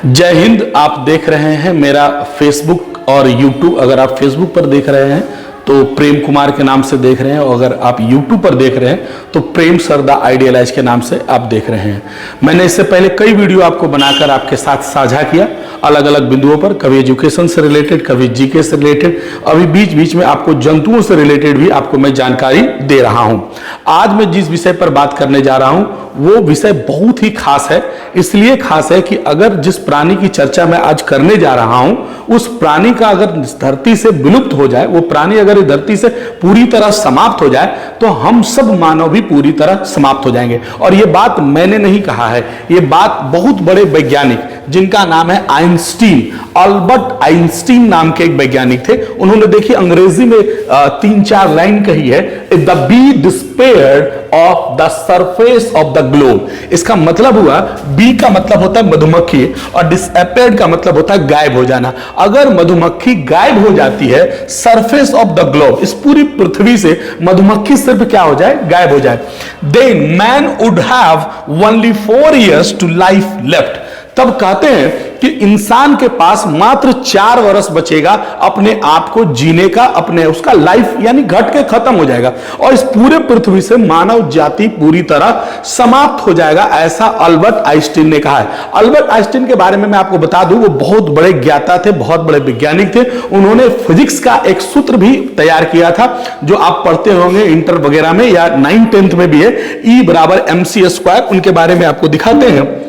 जय हिंद। आप देख रहे हैं मेरा फेसबुक और यूट्यूब। अगर आप फेसबुक पर देख रहे हैं तो प्रेम कुमार के नाम से देख रहे हैं, और अगर आप यूट्यूब पर देख रहे हैं तो प्रेम सरदा आइडियलाइज के नाम से आप देख रहे हैं। मैंने इससे पहले कई वीडियो आपको बनाकर आपके साथ साझा किया अलग अलग बिंदुओं पर, कभी एजुकेशन से रिलेटेड, कभी जीके से रिलेटेड, अभी बीच बीच में आपको जंतुओं से रिलेटेड भी आपको मैं जानकारी दे रहा हूं। आज मैं जिस विषय पर बात करने जा रहा हूं वो विषय बहुत ही खास है। इसलिए खास है कि अगर जिस प्राणी की चर्चा मैं आज करने जा रहा हूं उस प्राणी का अगर धरती से विलुप्त हो जाए, वो प्राणी अगर धरती से पूरी तरह समाप्त हो जाए तो हम सब मानव भी पूरी तरह समाप्त हो जाएंगे। और ये बात मैंने नहीं कहा है, ये बात बहुत बड़े वैज्ञानिक जिनका नाम है आइंस्टीन, अल्बर्ट आइंस्टीन नाम के एक वैज्ञानिक थे। उन्होंने देखिए अंग्रेजी में 3-4 लाइन कही है, the bee disappeared off the surface of the globe. इसका मतलब हुआ, बी का मतलब होता है मधुमक्खी और डिसअपेयर्ड का मतलब होता है गायब हो जाना। अगर मधुमक्खी गायब हो जाती है सरफेस ऑफ द ग्लोब, इस पूरी पृथ्वी से मधुमक्खी सिर्फ क्या हो जाए, गायब हो जाए, then man would have only 4 years to life left. तब कहते हैं कि इंसान के पास मात्र 4 वर्ष बचेगा अपने आप को जीने का, अपने उसका लाइफ यानी घट के खत्म हो जाएगा और इस पूरे पृथ्वी से मानव जाति पूरी तरह समाप्त हो जाएगा, ऐसा अल्बर्ट आइंस्टीन ने कहा है। अल्बर्ट आइंस्टीन के बारे में मैं आपको बता दूं, वो बहुत बड़े ज्ञाता थे, बहुत बड़े वैज्ञानिक थे। उन्होंने फिजिक्स का एक सूत्र भी तैयार किया था जो आप पढ़ते होंगे इंटर वगैरह में या 9th-10th में भी है, E=mc²। उनके बारे में आपको दिखाते हैं।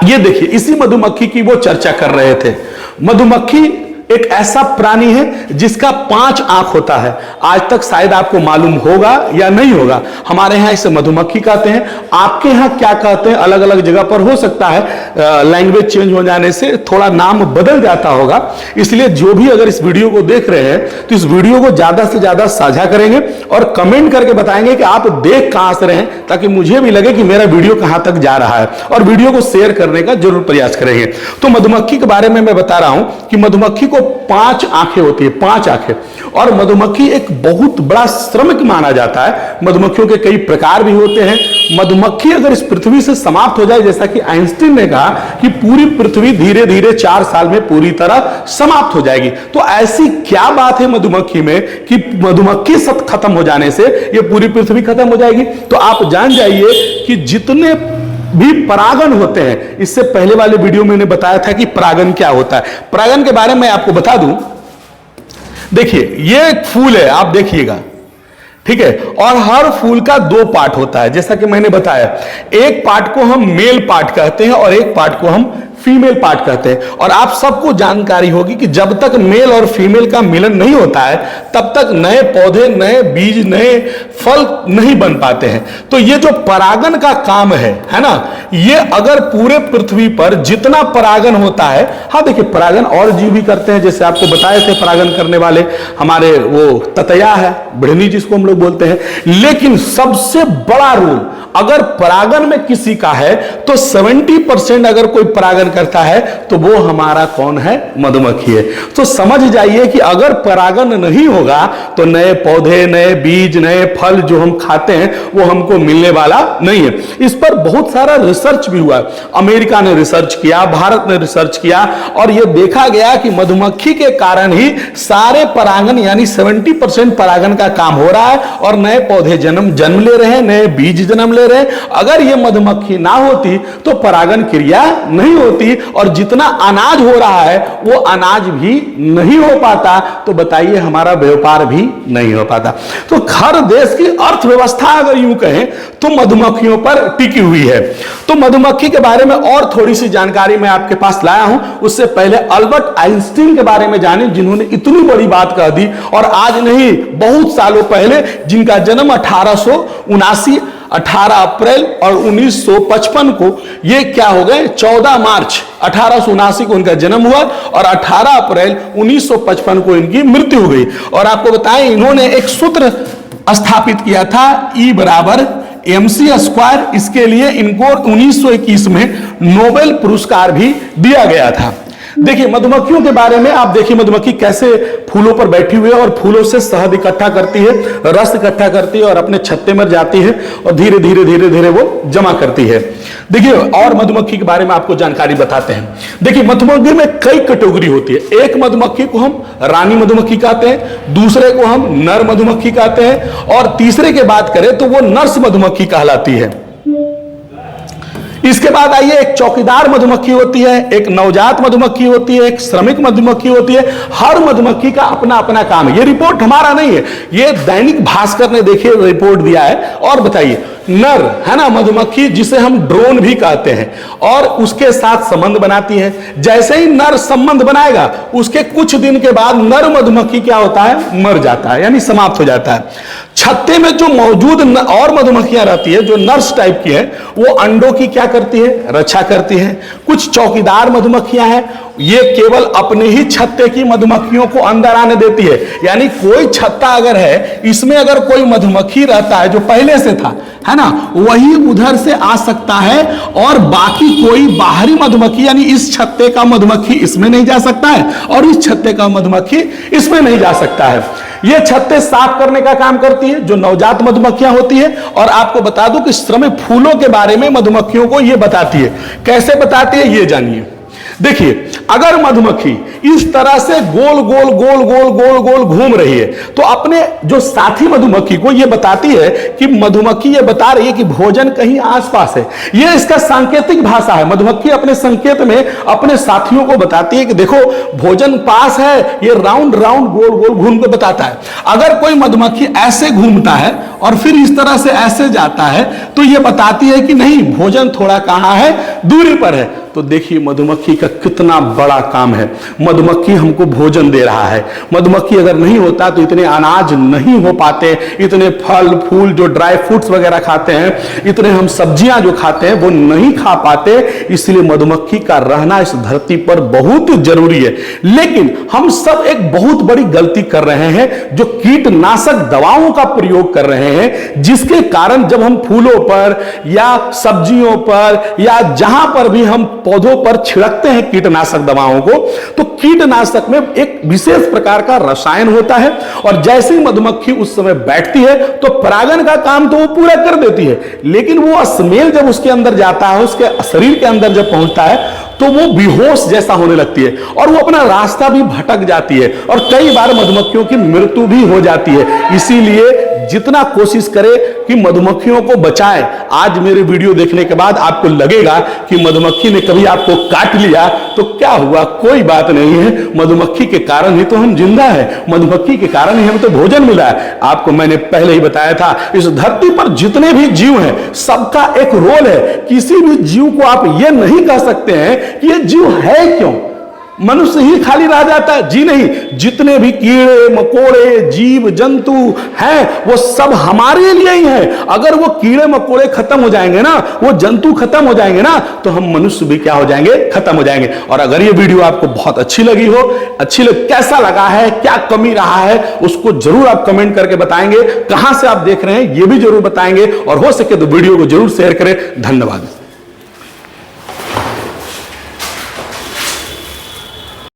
ये देखिए, इसी मधुमक्खी की वो चर्चा कर रहे थे। मधुमक्खी एक ऐसा प्राणी है जिसका 5 आंख होता है। आज तक शायद आपको मालूम होगा या नहीं होगा। हमारे यहां इसे मधुमक्खी कहते हैं, आपके यहां क्या कहते हैं अलग अलग जगह पर हो सकता है, लैंग्वेज चेंज हो जाने से थोड़ा नाम बदल जाता होगा। इसलिए जो भी अगर इस वीडियो को देख रहे हैं तो इस वीडियो को ज्यादा से ज्यादा साझा करेंगे और कमेंट करके बताएंगे कि आप देख कहां से रहे हैं, ताकि मुझे भी लगे कि मेरा वीडियो कहां तक जा रहा है, और वीडियो को शेयर करने का जरूर प्रयास करेंगे। तो मधुमक्खी के बारे में मैं बता रहा हूं कि मधुमक्खी को 5 आंखें होती है, 5 आंखें। और मधुमक्खी एक बहुत बड़ा श्रमिक माना जाता है। मधुमक्खियों के कई प्रकार भी होते हैं। मधुमक्खी अगर इस पृथ्वी से समाप्त हो जाए, जैसा कि आइंस्टीन ने कहा कि पूरी पृथ्वी धीरे धीरे 4 साल में पूरी तरह समाप्त हो जाएगी, तो ऐसी क्या बात है मधुमक्खी में कि मधुमक्खी सब खत्म हो जाने से ये पूरी पृथ्वी खत्म हो जाएगी। तो आप जान जाइए कि जितने भी परागन होते हैं, इससे पहले वाले वीडियो में मैंने बताया था कि परागन क्या होता है। परागन के बारे में आपको बता दूं, देखिए ये एक फूल है, आप देखिएगा, ठीक है, और हर फूल का 2 पार्ट होता है। जैसा कि मैंने बताया, एक पार्ट को हम मेल पार्ट कहते हैं और एक पार्ट को हम फीमेल पार्ट कहते हैं। और आप सबको जानकारी होगी कि जब तक मेल और फीमेल का मिलन नहीं होता है तब तक नए पौधे, नए बीज, नए फल नहीं बन पाते हैं। तो ये जो परागन का काम है ना, ये अगर पूरे पृथ्वी पर जितना परागन होता है, हाँ देखिए परागन और जीव भी करते हैं, जैसे आपको बताए थे परागन करने वाले हमारे वो ततैया है, बिढ़नी जिसको हम लोग बोलते हैं। लेकिन सबसे बड़ा रोल अगर परागन में किसी का है तो 70% अगर कोई परागन करता है तो वो हमारा कौन है, मधुमक्खी है। तो समझ जाइए कि अगर परागन नहीं होगा तो नए पौधे, नए बीज, नए फल जो हम खाते हैं वो हमको मिलने वाला नहीं है। इस पर बहुत सारा रिसर्च भी हुआ। अमेरिका ने रिसर्च किया, भारत ने रिसर्च किया, और यह देखा गया कि मधुमक्खी के कारण ही सारे परागन यानी 70% परागन का काम हो रहा है और नए पौधे जन्म ले रहे हैं, नए बीज जन्म ले रहे हैं। अगर ये मधुमक्खी ना होती तो परागन क्रिया नहीं होती और जितना अनाज हो रहा है वो अनाज भी नहीं हो पाता। तो बताइए हमारा व्यापार भी नहीं हो पाता। तो हर देश की अर्थव्यवस्था अगर यूं कहें तो मधुमक्खियों पर टिकी हुई है। तो मधुमक्खी के बारे में और थोड़ी सी जानकारी मैं आपके पास लाया हूं। उससे पहले अल्बर्ट आइंस्टीन के बारे में जाने, जिन्होंने इतनी बड़ी बात कह दी, और आज नहीं बहुत सालों पहले, जिनका जन्म 18 अप्रैल और 1955 को, ये क्या हो गए, 14 मार्च 1879 को इनका जन्म हुआ और 18 अप्रैल 1955 को इनकी मृत्यु हो गई। और आपको बताएं, इन्होंने एक सूत्र स्थापित किया था, E=mc²। इसके लिए इनको 1921 में नोबेल पुरस्कार भी दिया गया था। देखिए मधुमक्खियों के बारे में आप देखिए, मधुमक्खी कैसे फूलों पर बैठी हुई है और फूलों से शहद इकट्ठा करती है, रस इकट्ठा करती है और अपने छत्ते में जाती है और धीरे धीरे धीरे धीरे वो जमा करती है। देखिए और मधुमक्खी के बारे में आपको जानकारी बताते हैं। देखिए मधुमक्खी में कई कैटेगरी होती है। एक मधुमक्खी को हम रानी मधुमक्खी कहते हैं, दूसरे को हम नर मधुमक्खी कहते हैं और तीसरे की बात करें तो वो नर्स मधुमक्खी कहलाती है। इसके बाद आइए, एक चौकीदार मधुमक्खी होती है, एक नवजात मधुमक्खी होती है, एक श्रमिक मधुमक्खी होती है। हर मधुमक्खी का अपना अपना काम है। ये रिपोर्ट हमारा नहीं है, ये दैनिक भास्कर ने देखिए रिपोर्ट दिया है। और बताइए, नर है ना मधुमक्खी, जिसे हम ड्रोन भी कहते हैं, और उसके साथ संबंध बनाती है। जैसे ही नर संबंध बनाएगा उसके कुछ दिन के बाद नर मधुमक्खी क्या होता है, मर जाता है, यानी समाप्त हो जाता है। छत्ते में जो मौजूद और मधुमक्खियां रहती है जो नर्स टाइप की है, वो अंडों की क्या करती है, रक्षा करती है। कुछ चौकीदार मधुमक्खियां हैं, ये केवल अपने ही छत्ते की मधुमक्खियों को अंदर आने देती है। यानी कोई छत्ता अगर है, इसमें अगर कोई मधुमक्खी रहता है जो पहले से था, है ना, वही उधर से आ सकता है और बाकी कोई बाहरी मधुमक्खी, यानी इस छत्ते का मधुमक्खी इसमें नहीं जा सकता है और इस छत्ते का मधुमक्खी इसमें नहीं जा सकता है। ये छत्ते साफ करने का काम करती है जो नवजात मधुमक्खियां होती है। और आपको बता दूं कि श्रमिक फूलों के बारे में मधुमक्खियों को ये बताती है। कैसे बताती है ये जानिए। देखिए, अगर मधुमक्खी इस तरह से गोल गोल गोल गोल गोल गोल घूम रही है तो अपने जो साथी मधुमक्खी को यह बताती है कि मधुमक्खी यह बता रही है कि भोजन कहीं आसपास है। यह इसका सांकेतिक भाषा है। मधुमक्खी अपने संकेत में अपने साथियों को बताती है कि देखो भोजन पास है। यह राउंड राउंड गोल गोल घूम के बताता है। अगर कोई मधुमक्खी ऐसे घूमता है और फिर इस तरह से ऐसे जाता है तो यह बताती है कि नहीं, भोजन थोड़ा कहां है, दूरी पर है। तो देखिए मधुमक्खी का कितना बड़ा काम है। मधुमक्खी हमको भोजन दे रहा है। मधुमक्खी अगर नहीं होता तो इतने अनाज नहीं हो पाते, इतने फल फूल जो ड्राई फ्रूट्स वगैरह खाते हैं, इतने हम सब्जियां जो खाते हैं वो नहीं खा पाते। इसलिए मधुमक्खी का रहना इस धरती पर बहुत जरूरी है। लेकिन हम सब एक बहुत बड़ी गलती कर रहे हैं, जो कीटनाशक दवाओं का प्रयोग कर रहे हैं, जिसके कारण जब हम फूलों पर या सब्जियों पर या जहां पर भी हम पौधों पर छिड़कते हैं कीटनाशक दवाओं को, तो कीटनाशक में एक विशेष प्रकार का रसायन होता है और जैसे ही मधुमक्खी उस समय बैठती है तो परागन का काम तो वो पूरा कर देती है, लेकिन वो स्मेल जब उसके अंदर जाता है, उसके शरीर के अंदर जब पहुंचता है तो वो बेहोश जैसा होने लगती है और वो अपना रास्ता भी भटक जाती है और कई बार मधुमक्खियों की मृत्यु भी हो जाती है। इसीलिए जितना कोशिश करें कि मधुमक्खियों को बचाएं। आज मेरे वीडियो देखने के बाद आपको लगेगा कि मधुमक्खी ने कभी आपको काट लिया तो क्या हुआ, कोई बात नहीं है। मधुमक्खी के कारण ही तो हम जिंदा हैं, मधुमक्खी के कारण ही हमें तो भोजन मिला है। आपको मैंने पहले ही बताया था, इस धरती पर जितने भी जीव हैं सबका एक रोल है। किसी भी जीव को आप ये नहीं कह सकते हैं कि ये जीव है क्यों, मनुष्य ही खाली रह जाता है, जी नहीं। जितने भी कीड़े मकोड़े जीव जंतु हैं वो सब हमारे लिए ही हैं। अगर वो कीड़े मकोड़े खत्म हो जाएंगे ना, वो जंतु खत्म हो जाएंगे ना, तो हम मनुष्य भी क्या हो जाएंगे, खत्म हो जाएंगे। और अगर ये वीडियो आपको बहुत अच्छी लगी हो, कैसा लगा है, क्या कमी रहा है, उसको जरूर आप कमेंट करके बताएंगे। कहां से आप देख रहे हैं ये भी जरूर बताएंगे और हो सके तो वीडियो को जरूर शेयर करें। धन्यवाद।